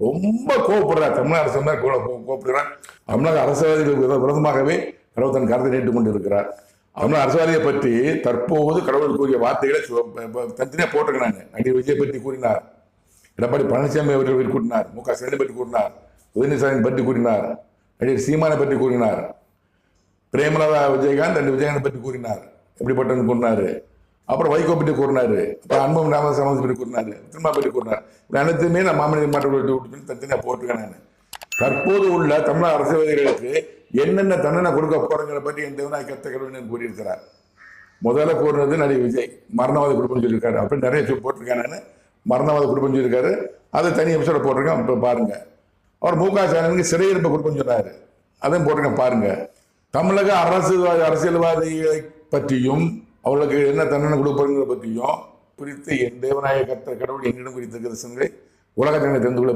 ரொம்ப கோவப்படுறார். தமிழக அரசு மேல் கோவப்படுகிறார். தமிழக அரசியல்வாதிகள் விரோதமாகவே கடவுள் தன் கருத்தை நீட்டுக் கொண்டு இருக்கிறார். தமிழக அரசியல்வாதியை பற்றி தற்போது கடவுள் கூறிய வார்த்தைகளை தனித்தனியாக போட்டிருக்கிறாங்க. நடிகர் விஜய் பற்றி கூறினார், எடப்பாடி பழனிசாமி அவர்கள் கூறினார், மு க ஸ்டாலின் பற்றி கூறினார், உதயநிதி ஸ்டாலின் பற்றி கூறினார், நடிகர் சீமானை பற்றி கூறினார், பிரேமலதா விஜயகாந்த் அண்ட் விஜயகாந்த் பற்றி கூறினார், எப்படிப்பட்டவன் கூறினாரு. அப்புறம் வைகோ பற்றி கூறினாரு, அப்புறம் அன்பும் ராமதாஸ் பற்றி கூறினாரு, திரும்ப பற்றி கூறினார். அனைத்துமே நான் மாமனித மாற்றம் தனித்தனியாக போட்டிருக்கேன். நான் தற்போது உள்ள தமிழக அரசியல்வாதிகளுக்கு என்னென்ன தண்டனை கொடுக்க போறங்கிற பற்றி என் தேவனாய் கத்த கடவுள் கூறியிருக்கிறார். முதல்ல கூறினது நடிகர் விஜய் மரணவாத குடும்பம் சொல்லியிருக்காரு. அப்படி நிறைய போட்டிருக்கேன். நான் மரணவாத குடும்பம் சொல்லியிருக்காரு, அதை தனி எபிசோட போட்டிருக்கேன். இப்போ பாருங்க. அவர் மு க ஸ்டாலினுக்கு சிறையிருப்பு குடும்பம் சொன்னாரு, அதையும் போட்டிருக்கேன் பாருங்க. தமிழக அரசியல்வாதிகளை பற்றியும் அவர்களுக்கு என்ன தண்டனை கொடுப்பதுங்கிற பற்றியும் குறித்து என் தேவநாயக கர்த்தர் கடவுள் என்னிடம் குறித்திருக்கிற உலக ஜனங்களை தெரிந்து கொள்ள